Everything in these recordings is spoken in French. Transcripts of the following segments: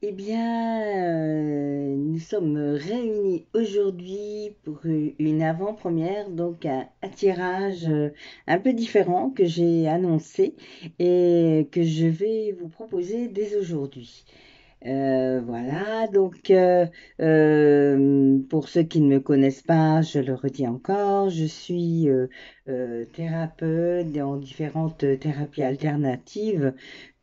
Eh bien, nous sommes réunis aujourd'hui pour une avant-première, donc un tirage un peu différent que j'ai annoncé et que je vais vous proposer dès aujourd'hui. Voilà, donc pour ceux qui ne me connaissent pas, je le redis encore, je suis thérapeute dans différentes thérapies alternatives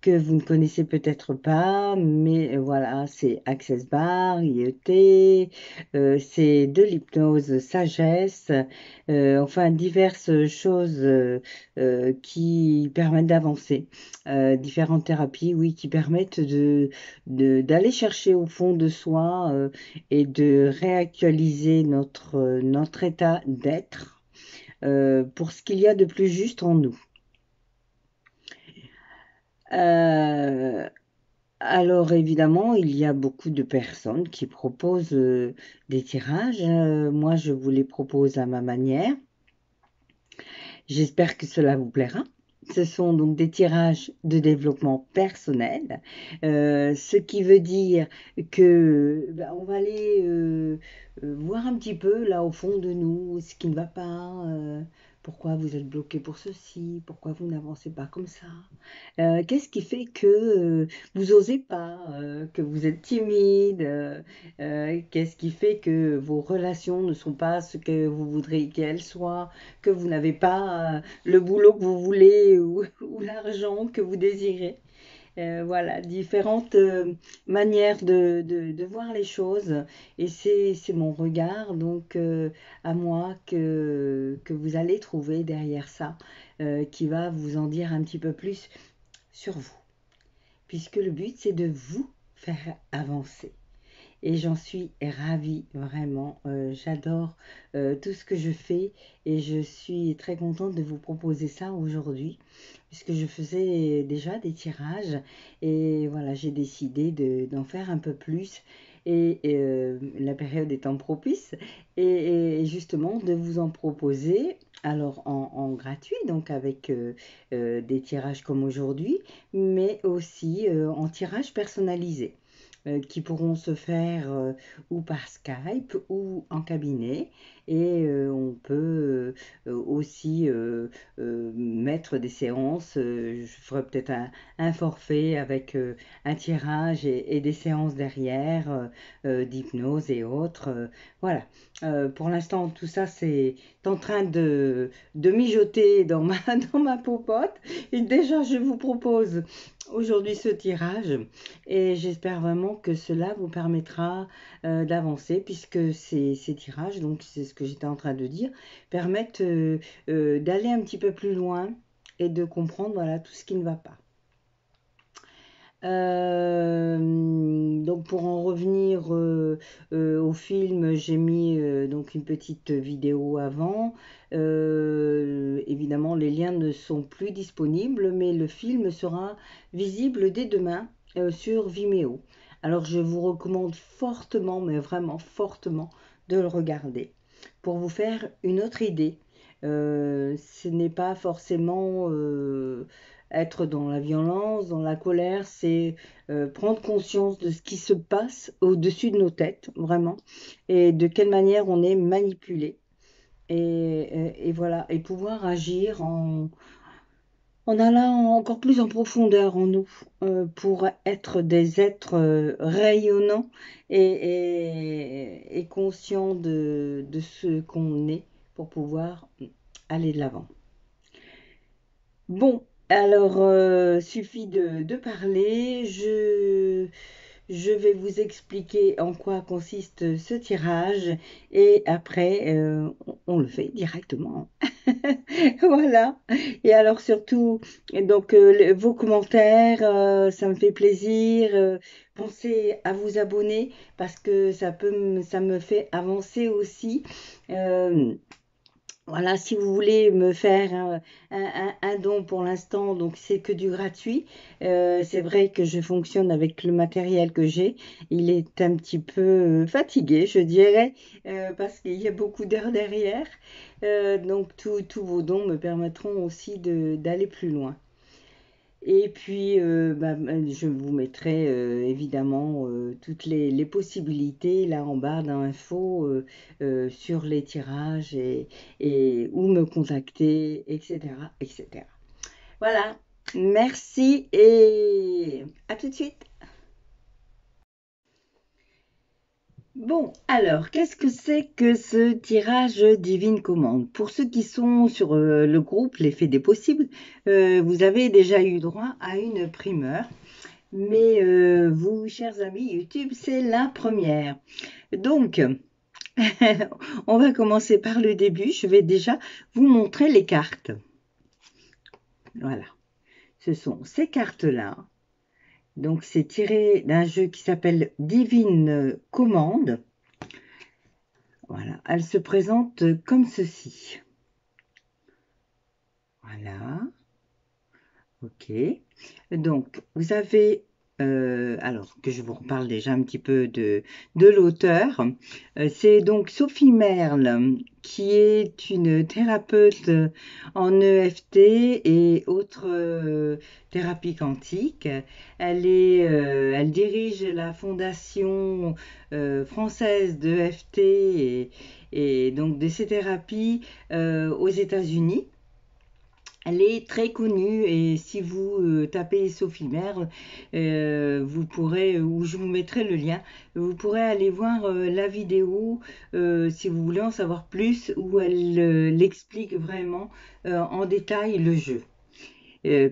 que vous ne connaissez peut-être pas, mais voilà, c'est Access Bar, IET, c'est de l'hypnose sagesse, enfin diverses choses qui permettent d'avancer, différentes thérapies, oui, qui permettent d'aller chercher au fond de soi et de réactualiser notre état d'être pour ce qu'il y a de plus juste en nous. Euh, alors évidemment, il y a beaucoup de personnes qui proposent des tirages. Moi, je vous les propose à ma manière. J'espère que cela vous plaira. Ce sont donc des tirages de développement personnel, ce qui veut dire que on va aller voir un petit peu là au fond de nous ce qui ne va pas, pourquoi vous êtes bloqué pour ceci, pourquoi vous n'avancez pas comme ça. Qu'est-ce qui fait que vous osez pas, que vous êtes timide, qu'est-ce qui fait que vos relations ne sont pas ce que vous voudriez qu'elles soient, que vous n'avez pas le boulot que vous voulez ou l'argent que vous désirez. Voilà, différentes manières de voir les choses. Et c'est mon regard, donc à moi, que vous allez trouver derrière ça, qui va vous en dire un petit peu plus sur vous, puisque le but c'est de vous faire avancer. Et j'en suis ravie, vraiment. J'adore tout ce que je fais et je suis très contente de vous proposer ça aujourd'hui, puisque je faisais déjà des tirages et voilà, j'ai décidé d'en faire un peu plus. Et la période étant propice, et justement de vous en proposer, alors en gratuit, donc avec des tirages comme aujourd'hui, mais aussi en tirage personnalisé qui pourront se faire ou par Skype ou en cabinet. Et on peut aussi mettre des séances. Je ferai peut-être un forfait avec un tirage et des séances derrière d'hypnose et autres. Voilà. Pour l'instant, tout ça, c'est en train de mijoter dans dans ma popote. Et déjà, je vous propose aujourd'hui ce tirage et j'espère vraiment que cela vous permettra d'avancer puisque ces tirages, donc c'est ce que j'étais en train de dire, permettent d'aller un petit peu plus loin et de comprendre voilà, tout ce qui ne va pas. Donc pour en revenir au film, j'ai mis donc une petite vidéo avant. Évidemment, les liens ne sont plus disponibles, mais le film sera visible dès demain sur Vimeo. Alors je vous recommande fortement, mais vraiment fortement, de le regarder pour vous faire une autre idée. Ce n'est pas forcément être dans la violence, dans la colère, c'est prendre conscience de ce qui se passe au-dessus de nos têtes, vraiment, et de quelle manière on est manipulé. Et voilà, et pouvoir agir en allant encore plus en profondeur en nous, pour être des êtres rayonnants et conscients de ce qu'on est pour pouvoir aller de l'avant. Bon, alors, suffit de parler. Je vais vous expliquer en quoi consiste ce tirage et après, on le fait directement. Voilà. Et alors surtout, donc vos commentaires, ça me fait plaisir. Pensez à vous abonner parce que ça me fait avancer aussi. Euh, voilà, si vous voulez me faire un don pour l'instant, donc c'est que du gratuit. C'est vrai que je fonctionne avec le matériel que j'ai. Il est un petit peu fatigué, je dirais, parce qu'il y a beaucoup d'heures derrière. Donc tous vos dons me permettront aussi d'aller plus loin. Et puis, je vous mettrai évidemment toutes les possibilités là en barre d'infos sur les tirages et où me contacter, etc., etc. Voilà, merci et à tout de suite. Bon, alors, qu'est-ce que c'est que ce tirage Divine Commande? Pour ceux qui sont sur le groupe L'Effet des Possibles, vous avez déjà eu droit à une primeur. Mais vous, chers amis YouTube, c'est la première. Donc, on va commencer par le début. Je vais déjà vous montrer les cartes. Voilà, ce sont ces cartes-là. Donc, c'est tiré d'un jeu qui s'appelle Divine Commande. Voilà, elle se présente comme ceci. Voilà, ok. Donc, vous avez, alors que je vous reparle déjà un petit peu de l'auteur, c'est donc Sophie Merle, qui est une thérapeute en EFT et autres thérapies quantiques. Elle dirige la fondation française d'EFT et donc de ces thérapies aux États-Unis. Elle est très connue et si vous tapez Sophie Merle, vous pourrez, ou je vous mettrai le lien, vous pourrez aller voir la vidéo si vous voulez en savoir plus, où elle l'explique vraiment en détail le jeu,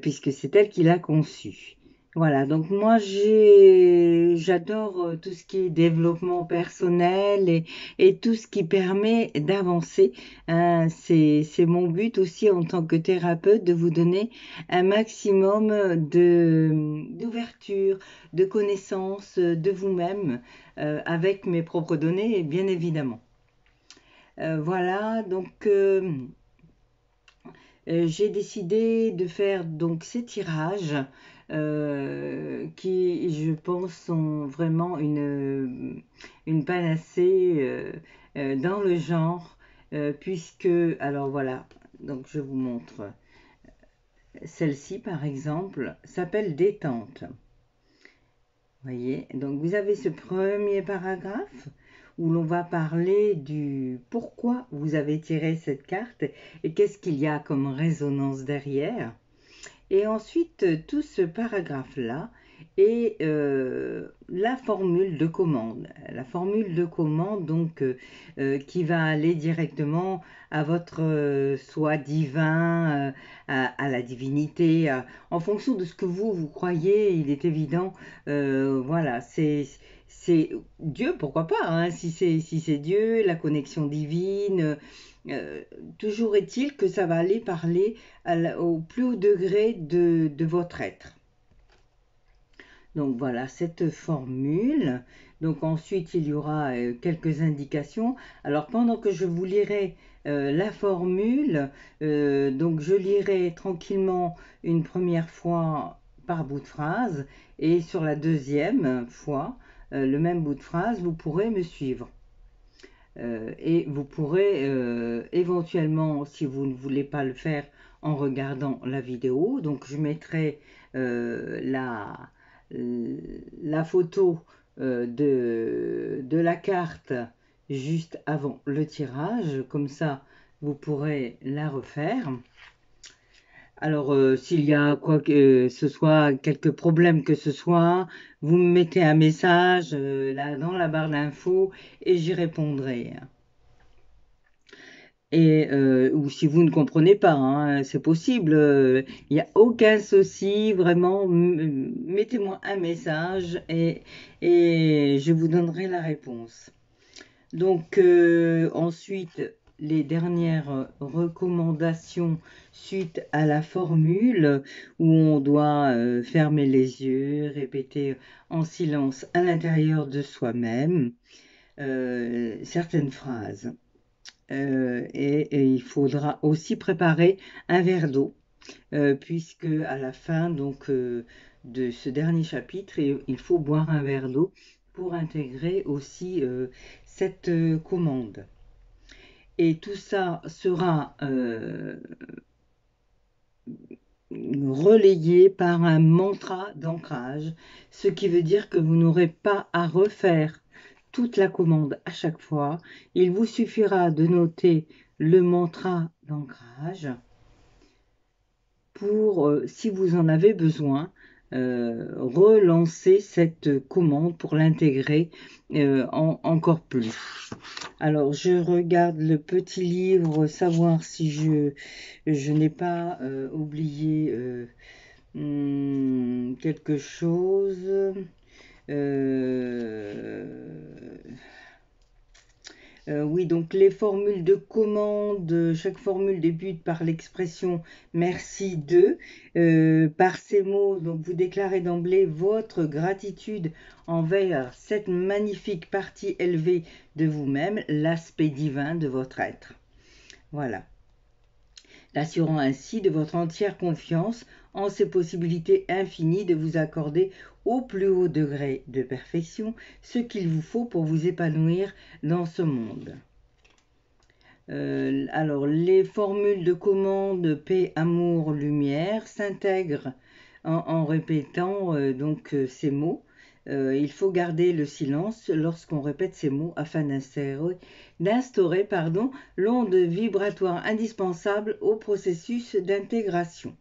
puisque c'est elle qui l'a conçu. Voilà, donc moi j'adore tout ce qui est développement personnel et tout ce qui permet d'avancer. Hein. C'est mon but aussi en tant que thérapeute de vous donner un maximum d'ouverture, de connaissance de vous-même avec mes propres données, bien évidemment. Voilà, donc j'ai décidé de faire donc ces tirages qui, je pense, sont vraiment une panacée dans le genre, puisque, alors voilà, donc je vous montre. Celle-ci, par exemple, s'appelle Détente. Voyez, donc vous avez ce premier paragraphe où l'on va parler du pourquoi vous avez tiré cette carte et qu'est-ce qu'il y a comme résonance derrière. Et ensuite, tout ce paragraphe-là est la formule de commande. La formule de commande, donc, qui va aller directement à votre soi divin, à la divinité, en fonction de ce que vous croyez. Il est évident, voilà, c'est Dieu, pourquoi pas, hein, si c'est Dieu, la connexion divine. Euh, Toujours est-il que ça va aller parler au plus haut degré de votre être. Donc voilà cette formule. Donc ensuite il y aura quelques indications. Alors pendant que je vous lirai la formule, donc je lirai tranquillement une première fois par bout de phrase et sur la deuxième fois, le même bout de phrase, vous pourrez me suivre. Et vous pourrez éventuellement, si vous ne voulez pas le faire en regardant la vidéo, donc je mettrai la photo de la carte juste avant le tirage, comme ça vous pourrez la refaire. Alors, s'il y a quoi que ce soit, quelques problèmes que ce soit, vous me mettez un message là dans la barre d'infos et j'y répondrai. Et ou si vous ne comprenez pas, hein, c'est possible, il n'y a aucun souci, vraiment, mettez-moi un message et je vous donnerai la réponse. Donc ensuite, les dernières recommandations suite à la formule où on doit fermer les yeux, répéter en silence à l'intérieur de soi-même certaines phrases. Et il faudra aussi préparer un verre d'eau, puisque à la fin donc, de ce dernier chapitre, il faut boire un verre d'eau pour intégrer aussi cette commande. Et tout ça sera relayé par un mantra d'ancrage, ce qui veut dire que vous n'aurez pas à refaire toute la commande à chaque fois. Il vous suffira de noter le mantra d'ancrage pour, si vous en avez besoin, relancer cette commande pour l'intégrer encore plus. Alors, je regarde le petit livre, savoir si je n'ai pas oublié quelque chose. Oui, donc les formules de commande, chaque formule débute par l'expression merci de. Par ces mots, donc vous déclarez d'emblée votre gratitude envers cette magnifique partie élevée de vous-même, l'aspect divin de votre être. Voilà. L'assurant ainsi de votre entière confiance en ses possibilités infinies de vous accorder au plus haut degré de perfection ce qu'il vous faut pour vous épanouir dans ce monde. Alors, les formules de commande paix, amour, lumière s'intègrent en répétant ces mots. Il faut garder le silence lorsqu'on répète ces mots afin d'instaurer l'onde vibratoire indispensable au processus d'intégration.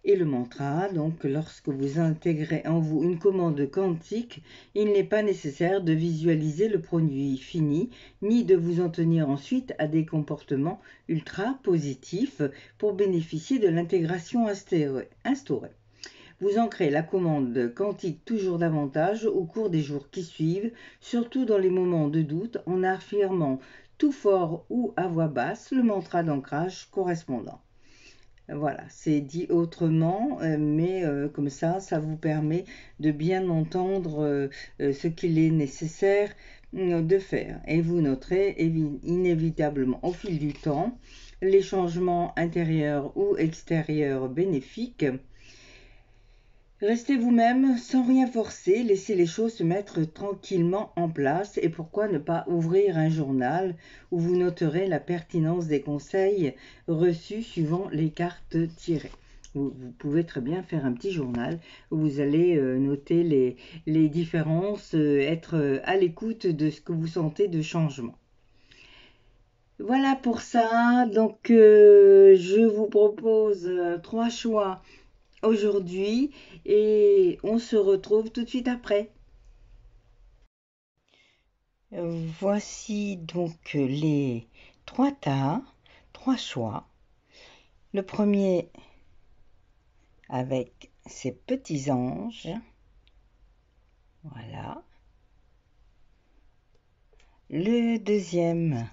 Et le mantra, donc lorsque vous intégrez en vous une commande quantique, il n'est pas nécessaire de visualiser le produit fini, ni de vous en tenir ensuite à des comportements ultra positifs pour bénéficier de l'intégration instaurée. Vous ancrez la commande quantique toujours davantage au cours des jours qui suivent, surtout dans les moments de doute, en affirmant tout fort ou à voix basse le mantra d'ancrage correspondant. Voilà, c'est dit autrement, mais comme ça vous permet de bien entendre ce qu'il est nécessaire de faire. Et vous noterez inévitablement au fil du temps les changements intérieurs ou extérieurs bénéfiques. Restez vous-même sans rien forcer, laissez les choses se mettre tranquillement en place et pourquoi ne pas ouvrir un journal où vous noterez la pertinence des conseils reçus suivant les cartes tirées. Vous pouvez très bien faire un petit journal où vous allez noter les différences, être à l'écoute de ce que vous sentez de changement. Voilà pour ça, donc je vous propose 3 choix aujourd'hui et on se retrouve tout de suite après. Voici donc les 3 tas, 3 choix. Le premier avec ses petits anges. Voilà. Le deuxième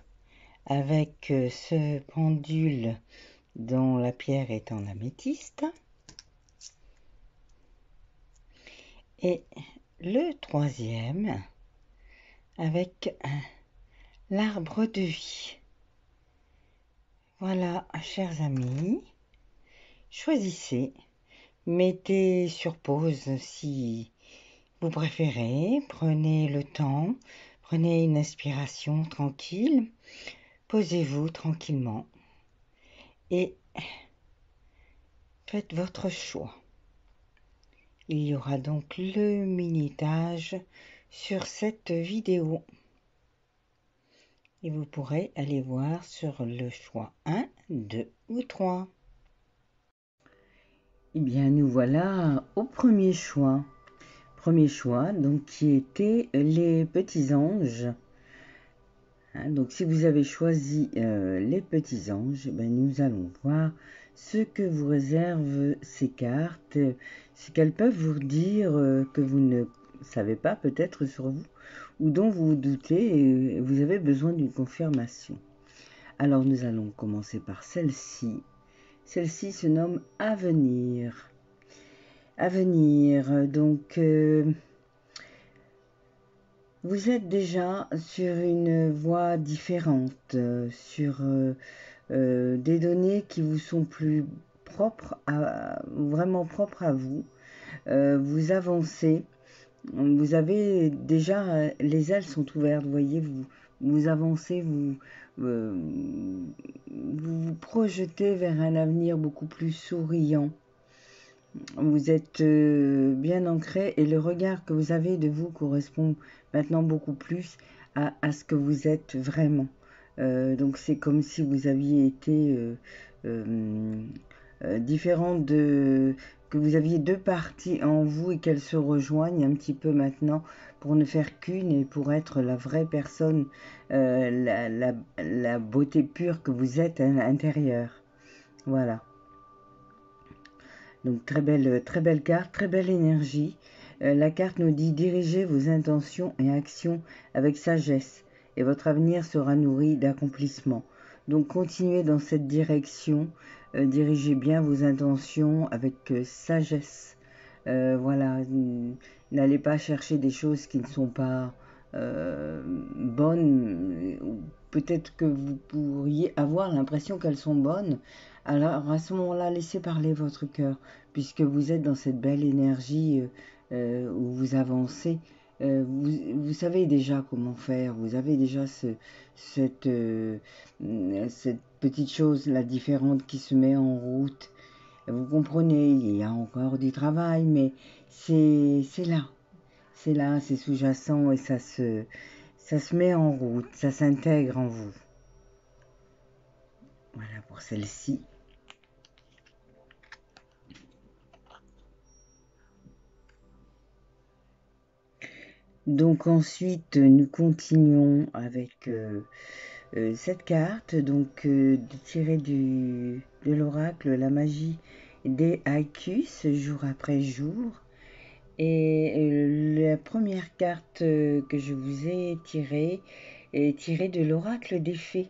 avec ce pendule dont la pierre est en améthyste. Et le troisième avec l'arbre de vie. Voilà, chers amis, choisissez, mettez sur pause si vous préférez, prenez le temps, prenez une inspiration tranquille, posez-vous tranquillement et faites votre choix. Il y aura donc le minutage sur cette vidéo. Et vous pourrez aller voir sur le choix 1, 2 ou 3. Eh bien, nous voilà au premier choix. Premier choix, donc, qui était les petits anges. Donc, si vous avez choisi les petits anges, nous allons voir ce que vous réservent ces cartes, ce qu'elles peuvent vous dire que vous ne savez pas peut-être sur vous, ou dont vous vous doutez et vous avez besoin d'une confirmation. Alors nous allons commencer par celle-ci. Celle-ci se nomme Avenir. Avenir, donc vous êtes déjà sur une voie différente, sur des données qui vous sont plus propres, vraiment propres à vous. Vous avancez, vous avez déjà, les ailes sont ouvertes, vous voyez, vous avancez, vous vous projetez vers un avenir beaucoup plus souriant. Vous êtes bien ancré et le regard que vous avez de vous correspond maintenant beaucoup plus à ce que vous êtes vraiment. Donc c'est comme si vous aviez été euh, différente de... que vous aviez deux parties en vous et qu'elles se rejoignent un petit peu maintenant pour ne faire qu'une et pour être la vraie personne, la beauté pure que vous êtes à l'intérieur. Voilà. Donc très belle carte, très belle énergie. La carte nous dit dirigez vos intentions et actions avec sagesse et votre avenir sera nourri d'accomplissements. Donc continuez dans cette direction, dirigez bien vos intentions avec sagesse. Voilà, n'allez pas chercher des choses qui ne sont pas bonnes. Peut-être que vous pourriez avoir l'impression qu'elles sont bonnes. Alors à ce moment-là, laissez parler votre cœur, puisque vous êtes dans cette belle énergie où vous avancez. Vous savez déjà comment faire, vous avez déjà cette, cette petite chose, la différente qui se met en route. Vous comprenez, il y a encore du travail, mais c'est là. C'est là, c'est sous-jacent et ça se met en route, ça s'intègre en vous. Voilà pour celle-ci. Donc ensuite, nous continuons avec cette carte, donc tirée de l'oracle, la magie des Haïkus, jour après jour. Et la première carte que je vous ai tirée est tirée de l'oracle des fées.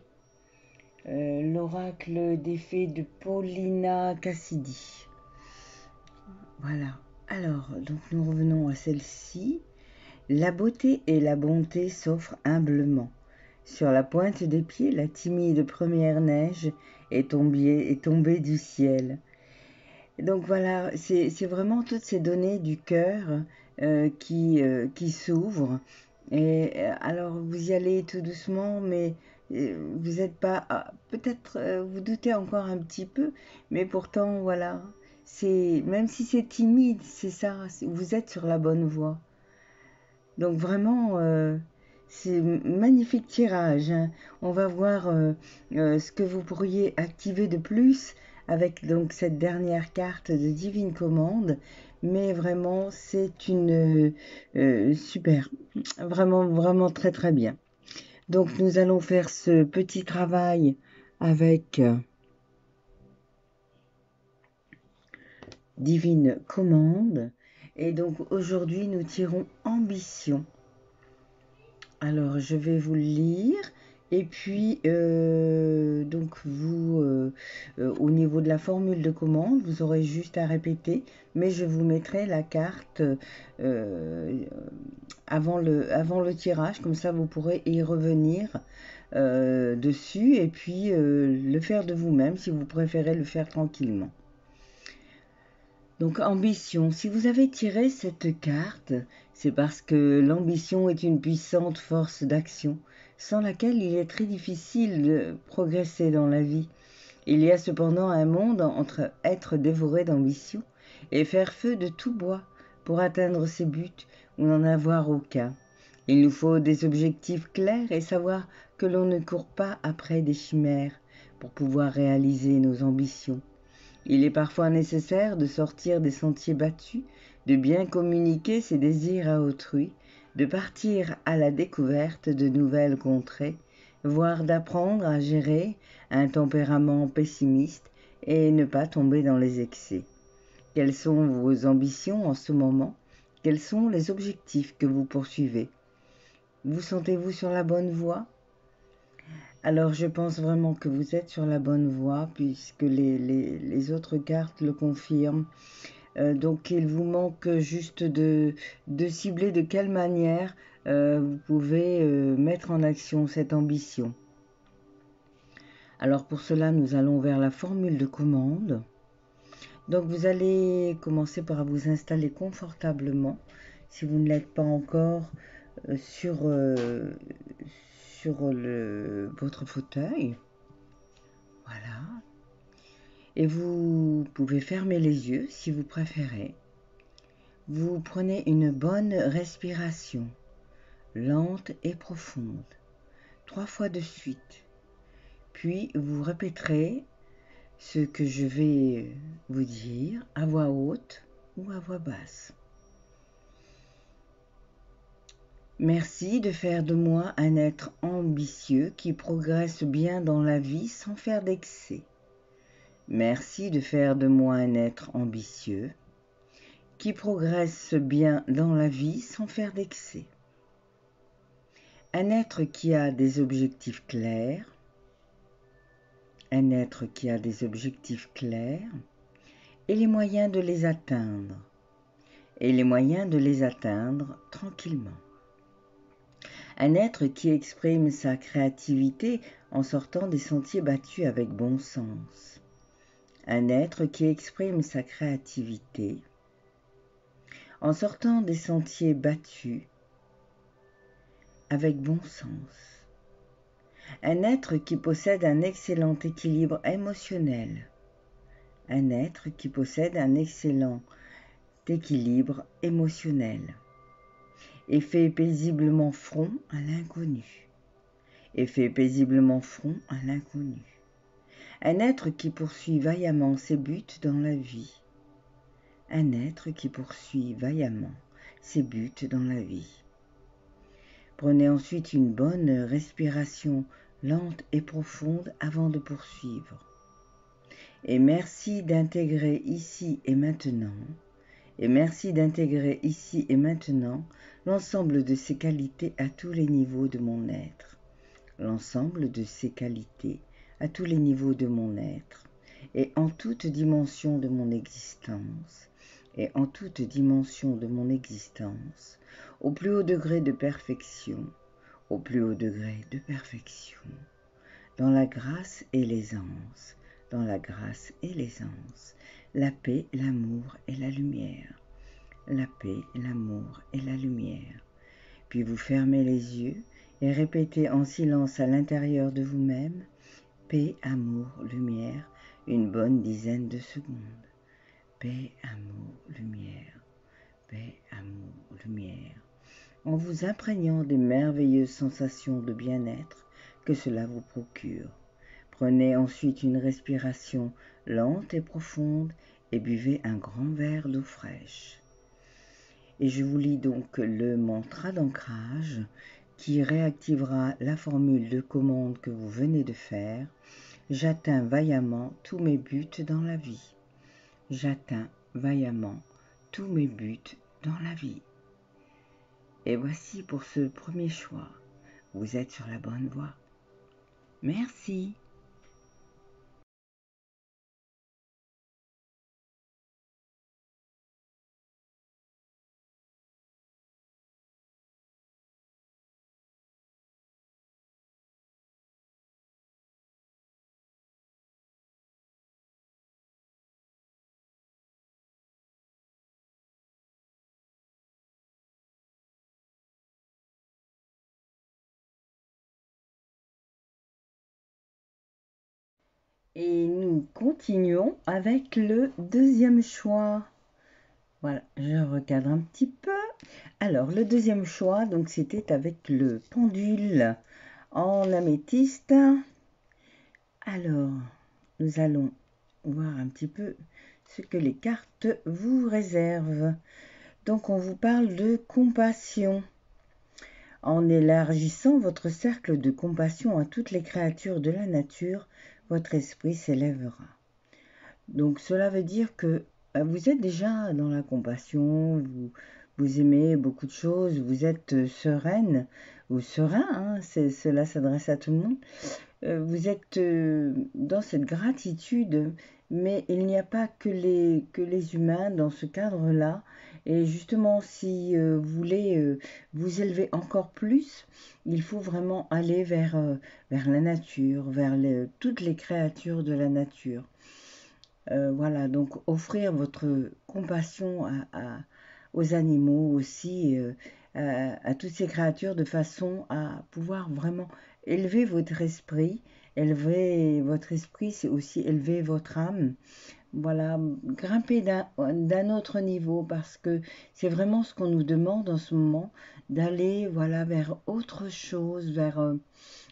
L'oracle des fées de Paulina Cassidy. Voilà. Alors, donc nous revenons à celle-ci. La beauté et la bonté s'offrent humblement. Sur la pointe des pieds, la timide première neige est tombée du ciel. Donc voilà, c'est vraiment toutes ces données du cœur qui s'ouvrent. Et alors vous y allez tout doucement, mais vous n'êtes pas... peut-être vous doutez encore un petit peu, mais pourtant voilà, c'est même si c'est timide, c'est ça, vous êtes sur la bonne voie. Donc vraiment, c'est magnifique tirage, hein. On va voir ce que vous pourriez activer de plus avec donc cette dernière carte de Divine Commande. Mais vraiment, c'est une super, vraiment, vraiment très très bien. Donc nous allons faire ce petit travail avec Divine Commande. Et donc aujourd'hui, nous tirons Ambition. Alors, je vais vous le lire. Et puis, donc, au niveau de la formule de commande, vous aurez juste à répéter, mais je vous mettrai la carte avant le tirage, comme ça vous pourrez y revenir dessus et puis le faire de vous-même si vous préférez le faire tranquillement. Donc ambition, si vous avez tiré cette carte, c'est parce que l'ambition est une puissante force d'action, sans laquelle il est très difficile de progresser dans la vie. Il y a cependant un monde entre être dévoré d'ambition et faire feu de tout bois pour atteindre ses buts ou n'en avoir aucun. Il nous faut des objectifs clairs et savoir que l'on ne court pas après des chimères pour pouvoir réaliser nos ambitions. Il est parfois nécessaire de sortir des sentiers battus, de bien communiquer ses désirs à autrui, de partir à la découverte de nouvelles contrées, voire d'apprendre à gérer un tempérament pessimiste et ne pas tomber dans les excès. Quelles sont vos ambitions en ce moment? Quels sont les objectifs que vous poursuivez? Vous sentez-vous sur la bonne voie? Alors je pense vraiment que vous êtes sur la bonne voie puisque les autres cartes le confirment. Donc il vous manque juste de cibler de quelle manière vous pouvez mettre en action cette ambition. Alors pour cela, nous allons vers la formule de commande. Donc vous allez commencer par vous installer confortablement si vous ne l'êtes pas encore sur votre fauteuil. Voilà. Et vous pouvez fermer les yeux si vous préférez. Vous prenez une bonne respiration, lente et profonde, 3 fois de suite. Puis vous répéterez ce que je vais vous dire à voix haute ou à voix basse. Merci de faire de moi un être ambitieux qui progresse bien dans la vie sans faire d'excès. Merci de faire de moi un être ambitieux qui progresse bien dans la vie sans faire d'excès. Un être qui a des objectifs clairs, un être qui a des objectifs clairs et les moyens de les atteindre, tranquillement. Un être qui exprime sa créativité en sortant des sentiers battus avec bon sens. Un être qui exprime sa créativité en sortant des sentiers battus avec bon sens. Un être qui possède un excellent équilibre émotionnel. Un être qui possède un excellent équilibre émotionnel et fait paisiblement front à l'inconnu. Un être qui poursuit vaillamment ses buts dans la vie. Un être qui poursuit vaillamment ses buts dans la vie. Prenez ensuite une bonne respiration lente et profonde avant de poursuivre. Et merci d'intégrer ici et maintenant, l'ensemble de ces qualités à tous les niveaux de mon être. Et en toute dimension de mon existence. Au plus haut degré de perfection. Dans la grâce et l'aisance. La paix, l'amour et la lumière. Puis vous fermez les yeux et répétez en silence à l'intérieur de vous-même, paix, amour, lumière, une bonne dizaine de secondes. Paix, amour, lumière. En vous imprégnant des merveilleuses sensations de bien-être que cela vous procure. Prenez ensuite une respiration lente et profonde et buvez un grand verre d'eau fraîche. Et je vous lis donc le mantra d'ancrage qui réactivera la formule de commande que vous venez de faire. J'atteins vaillamment tous mes buts dans la vie. Et voici pour ce premier choix. Vous êtes sur la bonne voie. Merci. Et nous continuons avec le deuxième choix. Voilà, je recadre un petit peu. Alors, le deuxième choix, donc c'était avec le pendule en améthyste. Alors, nous allons voir un petit peu ce que les cartes vous réservent. Donc, on vous parle de compassion. En élargissant votre cercle de compassion à toutes les créatures de la nature, votre esprit s'élèvera. Donc cela veut dire que vous êtes déjà dans la compassion, vous aimez beaucoup de choses, vous êtes sereine ou serein, hein, cela s'adresse à tout le monde. Vous êtes dans cette gratitude, mais il n'y a pas que les humains dans ce cadre-là. Et justement, si vous voulez vous élever encore plus, il faut vraiment aller vers la nature, vers toutes les créatures de la nature. Voilà, donc offrir votre compassion aux animaux aussi, à toutes ces créatures de façon à pouvoir vraiment élever votre esprit élever votre esprit, c'est aussi élever votre âme. Voilà, grimper d'un autre niveau parce que c'est vraiment ce qu'on nous demande en ce moment, d'aller voilà vers autre chose, vers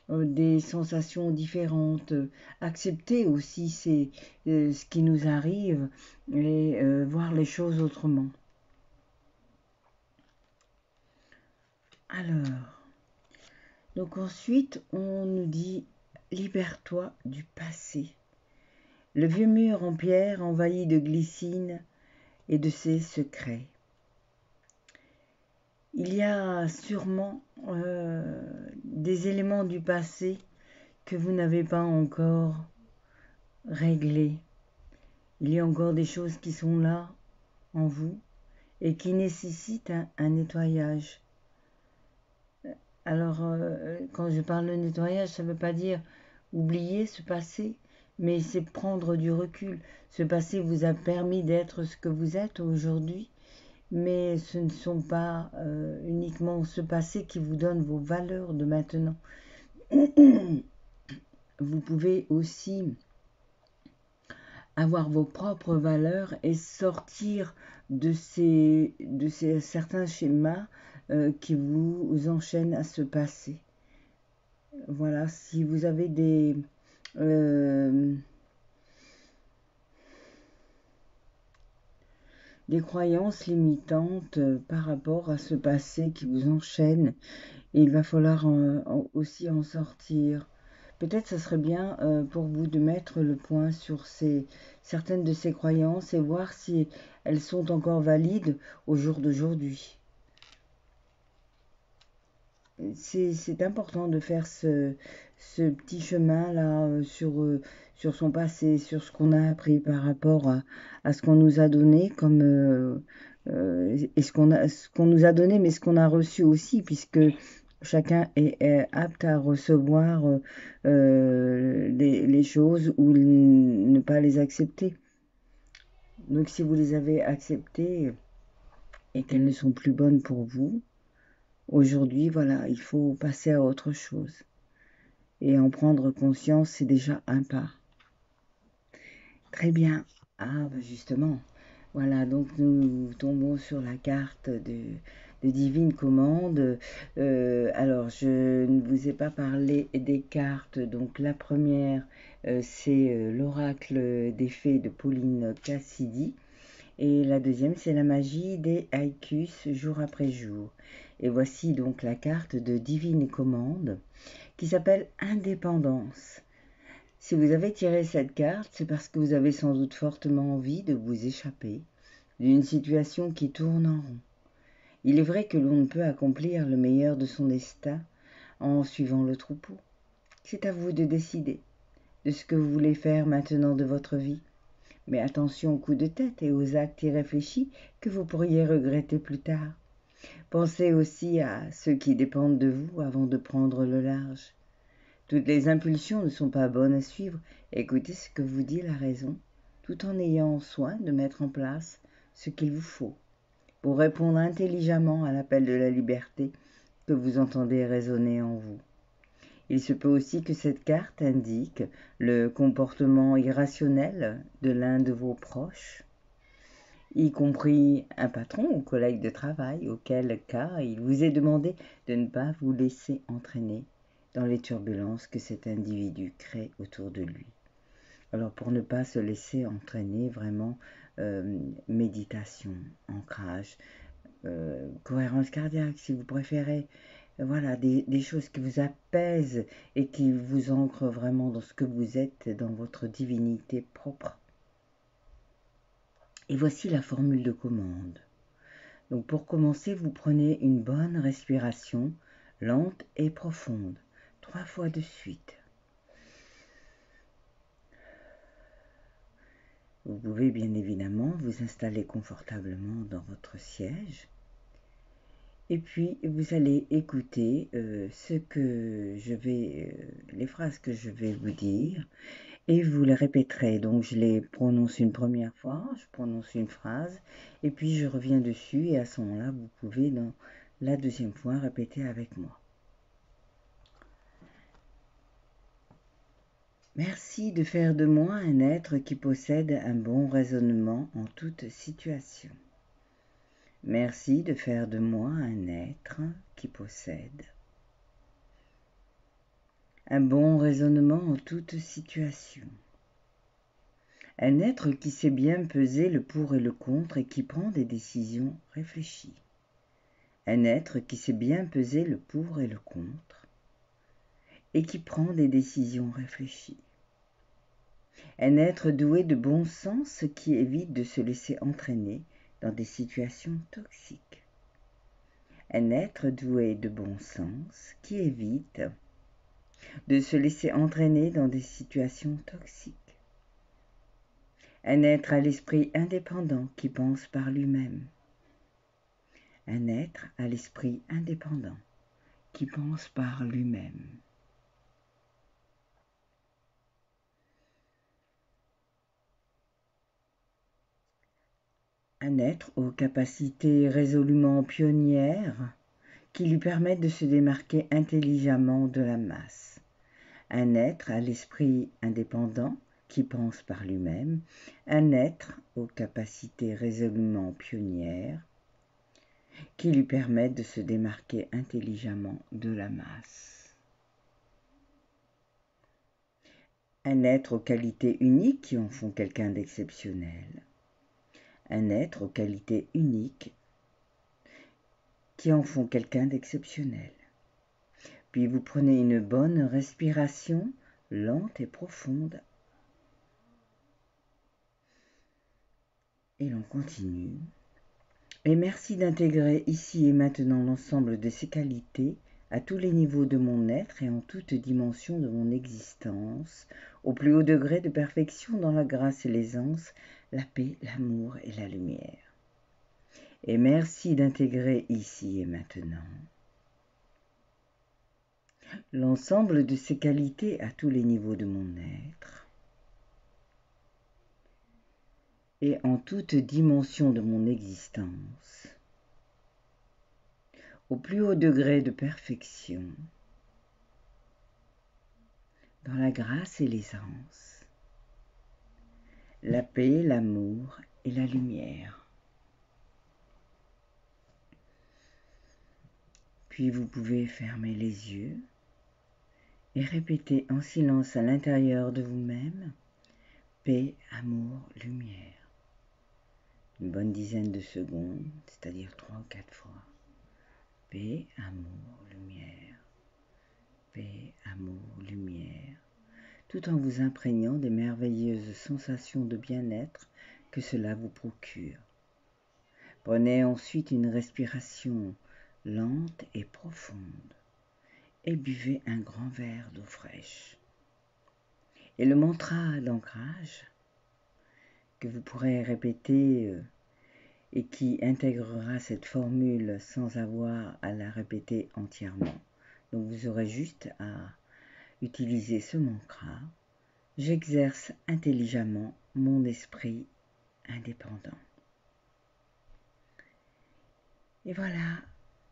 des sensations différentes, accepter aussi ce qui nous arrive et voir les choses autrement. Alors, donc ensuite, on nous dit libère-toi du passé. Le vieux mur en pierre envahi de glycine et de ses secrets. Il y a sûrement des éléments du passé que vous n'avez pas encore réglés. Il y a encore des choses qui sont là en vous et qui nécessitent un nettoyage. Alors, quand je parle de nettoyage, ça ne veut pas dire oublier ce passé, mais c'est prendre du recul. Ce passé vous a permis d'être ce que vous êtes aujourd'hui, mais ce ne sont pas uniquement ce passé qui vous donne vos valeurs de maintenant. Vous pouvez aussi avoir vos propres valeurs et sortir de ces certains schémas qui vous enchaînent à ce passé. Voilà, si vous avez des croyances limitantes par rapport à ce passé qui vous enchaîne, il va falloir aussi en sortir. Peut-être ce serait bien pour vous de mettre le point sur certaines de ces croyances et voir si elles sont encore valides au jour d'aujourd'hui. C'est important de faire ce petit chemin-là sur son passé, sur ce qu'on a appris par rapport à ce qu'on nous a donné et ce qu'on nous a donné, mais ce qu'on a reçu aussi, puisque chacun est apte à recevoir les choses ou ne pas les accepter. Donc si vous les avez acceptées et qu'elles ne sont plus bonnes pour vous, aujourd'hui, voilà, il faut passer à autre chose. Et en prendre conscience, c'est déjà un pas. Très bien. Ah, bah justement, voilà, donc nous tombons sur la carte de Divine Commande. Alors, je ne vous ai pas parlé des cartes. Donc, la première, c'est l'oracle des fées de Pauline Cassidy. Et la deuxième, c'est la magie des haïkus jour après jour. Et voici donc la carte de Divine Commande qui s'appelle Indépendance. Si vous avez tiré cette carte, c'est parce que vous avez sans doute fortement envie de vous échapper d'une situation qui tourne en rond. Il est vrai que l'on ne peut accomplir le meilleur de son destin en suivant le troupeau. C'est à vous de décider de ce que vous voulez faire maintenant de votre vie. Mais attention aux coups de tête et aux actes irréfléchis que vous pourriez regretter plus tard. Pensez aussi à ceux qui dépendent de vous avant de prendre le large. Toutes les impulsions ne sont pas bonnes à suivre. Écoutez ce que vous dit la raison, tout en ayant soin de mettre en place ce qu'il vous faut pour répondre intelligemment à l'appel de la liberté que vous entendez résonner en vous. Il se peut aussi que cette carte indique le comportement irrationnel de l'un de vos proches, y compris un patron ou collègue de travail, auquel cas il vous est demandé de ne pas vous laisser entraîner dans les turbulences que cet individu crée autour de lui. Alors pour ne pas se laisser entraîner, vraiment, méditation, ancrage, cohérence cardiaque si vous préférez, voilà, des choses qui vous apaisent et qui vous ancrent vraiment dans ce que vous êtes, dans votre divinité propre. Et voici la formule de commande. Donc pour commencer, vous prenez une bonne respiration, lente et profonde, 3 fois de suite. Vous pouvez bien évidemment vous installer confortablement dans votre siège. Et puis, vous allez écouter les phrases que je vais vous dire, et vous les répéterez. Donc, je les prononce une première fois, je prononce une phrase, et puis je reviens dessus, et à ce moment-là, vous pouvez, dans la deuxième fois, répéter avec moi. Merci de faire de moi un être qui possède un bon raisonnement en toute situation. Merci de faire de moi un être qui possède un bon raisonnement en toute situation. Un être qui sait bien peser le pour et le contre et qui prend des décisions réfléchies. Un être qui sait bien peser le pour et le contre et qui prend des décisions réfléchies. Un être doué de bon sens qui évite de se laisser entraîner dans des situations toxiques. Un être doué de bon sens qui évite de se laisser entraîner dans des situations toxiques. Un être à l'esprit indépendant qui pense par lui-même. Un être à l'esprit indépendant qui pense par lui-même. Un être aux capacités résolument pionnières qui lui permettent de se démarquer intelligemment de la masse. Un être à l'esprit indépendant qui pense par lui-même. Un être aux capacités résolument pionnières qui lui permettent de se démarquer intelligemment de la masse. Un être aux qualités uniques qui en font quelqu'un d'exceptionnel. Un être aux qualités uniques qui en font quelqu'un d'exceptionnel. Puis vous prenez une bonne respiration lente et profonde. Et l'on continue. Et merci d'intégrer ici et maintenant l'ensemble de ces qualités à tous les niveaux de mon être et en toute dimension de mon existence, au plus haut degré de perfection dans la grâce et l'aisance, la paix, l'amour et la lumière. Et merci d'intégrer ici et maintenant l'ensemble de ces qualités à tous les niveaux de mon être et en toute dimension de mon existence, au plus haut degré de perfection, dans la grâce et l'aisance, la paix, l'amour et la lumière. Puis vous pouvez fermer les yeux et répéter en silence à l'intérieur de vous-même, paix, amour, lumière. Une bonne dizaine de secondes, c'est-à-dire 3 ou 4 fois. Paix, amour, lumière. Paix, amour, lumière. Tout en vous imprégnant des merveilleuses sensations de bien-être que cela vous procure. Prenez ensuite une respiration lente et profonde et buvez un grand verre d'eau fraîche. Et le mantra d'ancrage que vous pourrez répéter et qui intégrera cette formule sans avoir à la répéter entièrement. Donc vous aurez juste à utiliser ce mantra. J'exerce intelligemment mon esprit indépendant. Et voilà,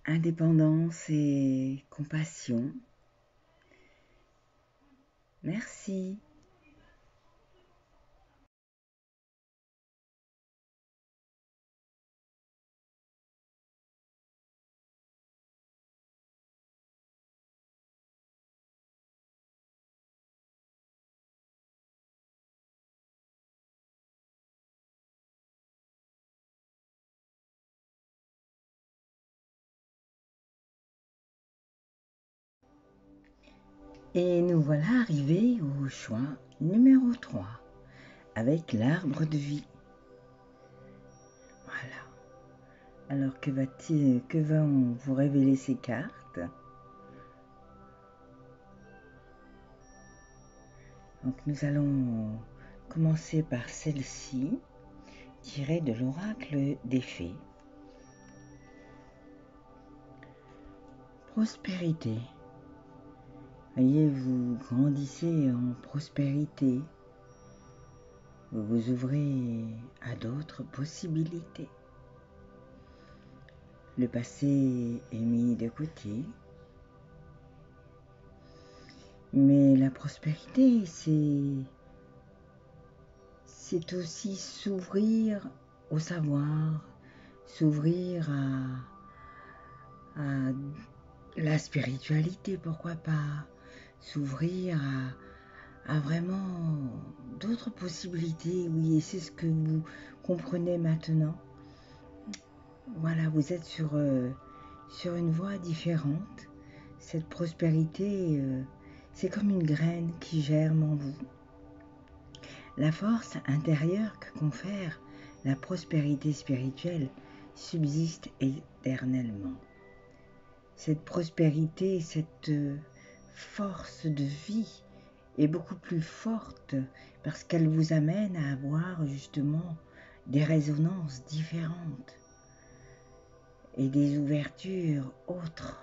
indépendance et compassion. Merci. Et nous voilà arrivés au choix numéro 3, avec l'arbre de vie. Voilà. Alors que vont vous révéler ces cartes? Donc nous allons commencer par celle-ci, tirée de l'oracle des fées. Prospérité. Voyez, vous grandissez en prospérité. Vous vous ouvrez à d'autres possibilités. Le passé est mis de côté. Mais la prospérité, c'est aussi s'ouvrir au savoir, s'ouvrir à la spiritualité, pourquoi pas, s'ouvrir à vraiment d'autres possibilités, oui, et c'est ce que vous comprenez maintenant. Voilà, vous êtes sur une voie différente. Cette prospérité, c'est comme une graine qui germe en vous. La force intérieure que confère la prospérité spirituelle subsiste éternellement. Cette prospérité, cette force de vie est beaucoup plus forte parce qu'elle vous amène à avoir justement des résonances différentes et des ouvertures autres.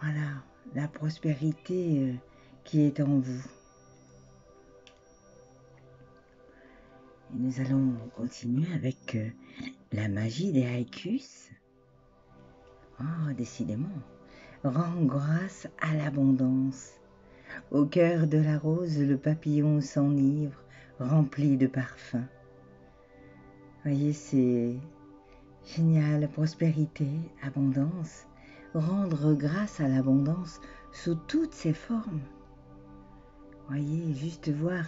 Voilà, la prospérité qui est en vous. Et nous allons continuer avec la magie des haïkus. Oh, décidément. Rends grâce à l'abondance. Au cœur de la rose, le papillon s'enivre, rempli de parfums. Voyez, c'est génial. Prospérité, abondance. Rendre grâce à l'abondance sous toutes ses formes. Voyez, juste voir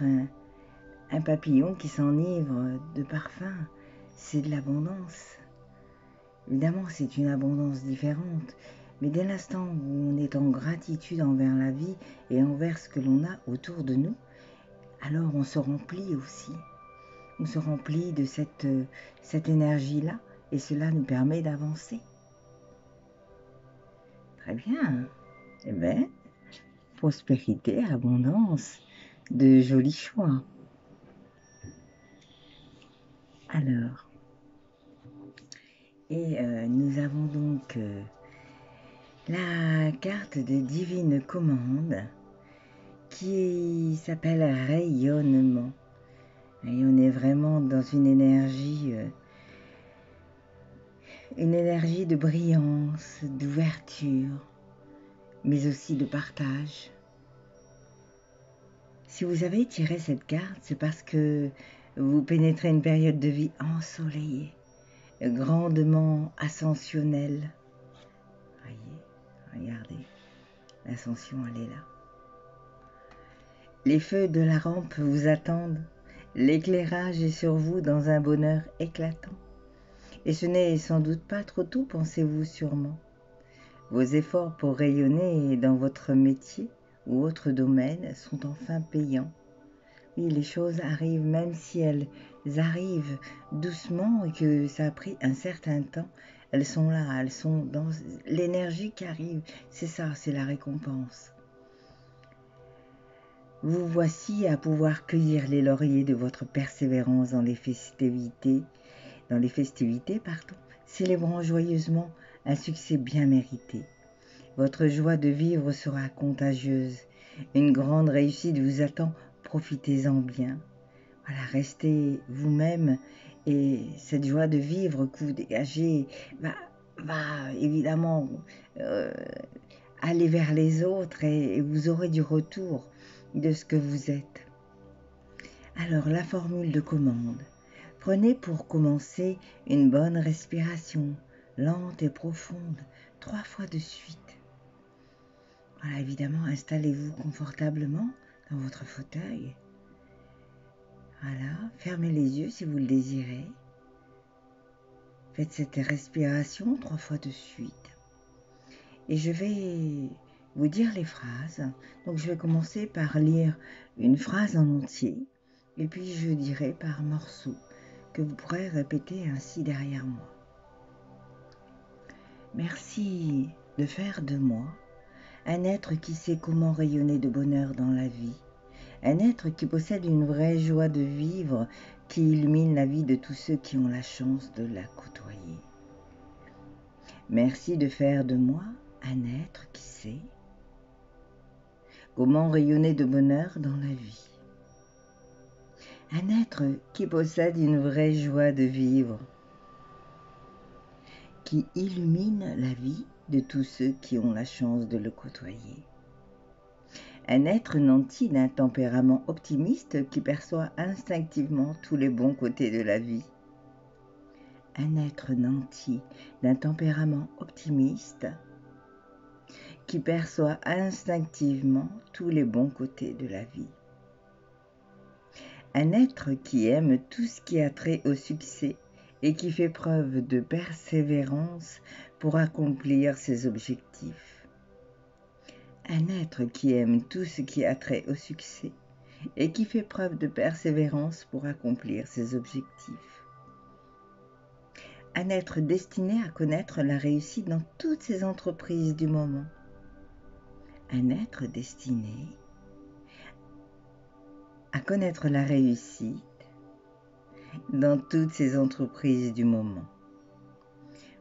un papillon qui s'enivre de parfum, c'est de l'abondance. Évidemment, c'est une abondance différente, mais dès l'instant où on est en gratitude envers la vie et envers ce que l'on a autour de nous, alors on se remplit aussi. On se remplit de cette énergie-là, et cela nous permet d'avancer. Très bien. Eh bien, prospérité, abondance, de jolis choix. Alors, et nous avons donc la carte de divine commande qui s'appelle rayonnement. Et on est vraiment dans une énergie de brillance, d'ouverture, mais aussi de partage. Si vous avez tiré cette carte, c'est parce que vous pénétrez une période de vie ensoleillée, grandement ascensionnelle. Voyez, regardez, l'ascension, elle est là. Les feux de la rampe vous attendent. L'éclairage est sur vous dans un bonheur éclatant. Et ce n'est sans doute pas trop tôt, pensez-vous sûrement. Vos efforts pour rayonner dans votre métier ou autre domaine sont enfin payants. Oui, les choses arrivent, même si elles arrivent doucement et que ça a pris un certain temps. Elles sont là, elles sont dans l'énergie qui arrive. C'est ça, c'est la récompense. Vous voici à pouvoir cueillir les lauriers de votre persévérance dans les festivités, célébrant joyeusement un succès bien mérité. Votre joie de vivre sera contagieuse. Une grande réussite vous attend, profitez-en bien. Voilà, restez vous-même et cette joie de vivre que vous dégagez va évidemment aller vers les autres et vous aurez du retour de ce que vous êtes. Alors, la formule de commande. Prenez pour commencer une bonne respiration, lente et profonde, 3 fois de suite. Voilà, évidemment, installez-vous confortablement dans votre fauteuil. Voilà, fermez les yeux si vous le désirez. Faites cette respiration 3 fois de suite. Et je vais vous dire les phrases. Donc, je vais commencer par lire une phrase en entier. Et puis, je dirai par morceaux que vous pourrez répéter ainsi derrière moi. Merci de faire de moi un être qui sait comment rayonner de bonheur dans la vie, un être qui possède une vraie joie de vivre, qui illumine la vie de tous ceux qui ont la chance de la côtoyer. Merci de faire de moi un être qui sait comment rayonner de bonheur dans la vie, un être qui possède une vraie joie de vivre, qui illumine la vie de tous ceux qui ont la chance de le côtoyer. Un être nanti d'un tempérament optimiste qui perçoit instinctivement tous les bons côtés de la vie. Un être nanti d'un tempérament optimiste qui perçoit instinctivement tous les bons côtés de la vie. Un être qui aime tout ce qui a trait au succès et qui fait preuve de persévérance pour accomplir ses objectifs. Un être qui aime tout ce qui a trait au succès et qui fait preuve de persévérance pour accomplir ses objectifs. Un être destiné à connaître la réussite dans toutes ses entreprises du moment. Un être destiné à connaître la réussite dans toutes ses entreprises du moment.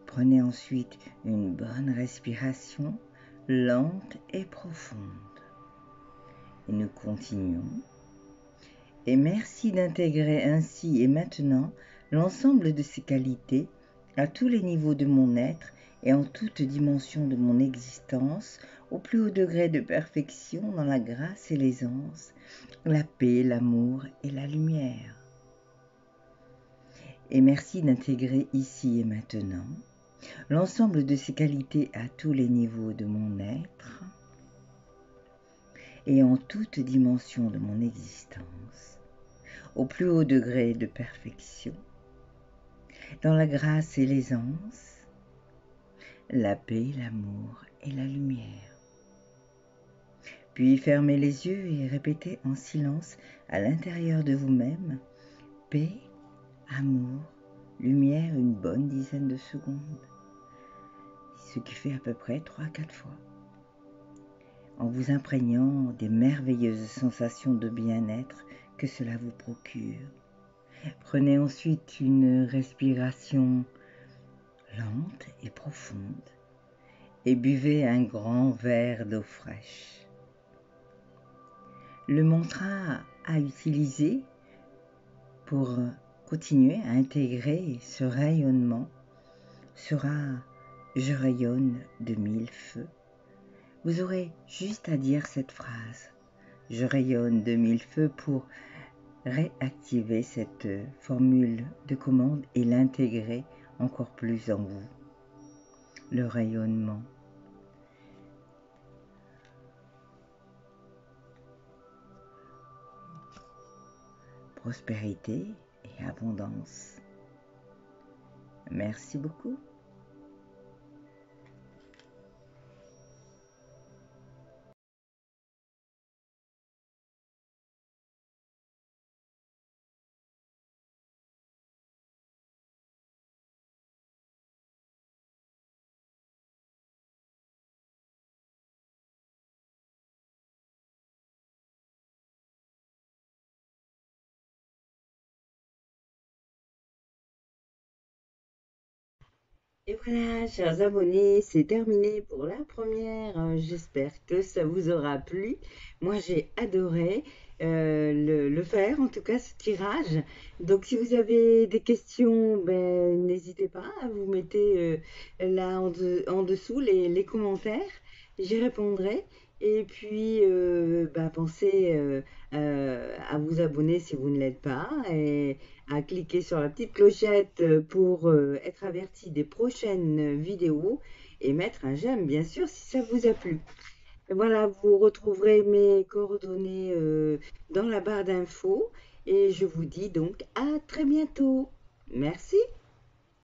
Prenez ensuite une bonne respiration lente et profonde. Et nous continuons. Et merci d'intégrer ainsi et maintenant l'ensemble de ces qualités à tous les niveaux de mon être et en toute dimension de mon existence, au plus haut degré de perfection dans la grâce et l'aisance, la paix, l'amour et la lumière. Et merci d'intégrer ici et maintenant l'ensemble de ces qualités à tous les niveaux de mon être et en toute dimension de mon existence, au plus haut degré de perfection, dans la grâce et l'aisance, la paix, l'amour et la lumière. Puis fermez les yeux et répétez en silence à l'intérieur de vous-même, paix, amour, lumière une bonne dizaine de secondes, ce qui fait à peu près 3-4 fois, en vous imprégnant des merveilleuses sensations de bien-être que cela vous procure. Prenez ensuite une respiration lente et profonde et buvez un grand verre d'eau fraîche. Le mantra à utiliser pour continuer à intégrer ce rayonnement sera « Je rayonne de 1000 feux ». Vous aurez juste à dire cette phrase « Je rayonne de 1000 feux » pour réactiver cette formule de commande et l'intégrer encore plus en vous. Le rayonnement. Prospérité et abondance. Merci beaucoup. Et voilà, chers abonnés, c'est terminé pour la première. J'espère que ça vous aura plu. Moi, j'ai adoré le faire, en tout cas ce tirage. Donc, si vous avez des questions, ben, n'hésitez pas, vous mettez là en dessous les commentaires. J'y répondrai. Et puis, ben, pensez à vous abonner si vous ne l'êtes pas. Et à cliquer sur la petite clochette pour être averti des prochaines vidéos et mettre un j'aime bien sûr si ça vous a plu. Et voilà, vous retrouverez mes coordonnées dans la barre d'infos et je vous dis donc à très bientôt. Merci.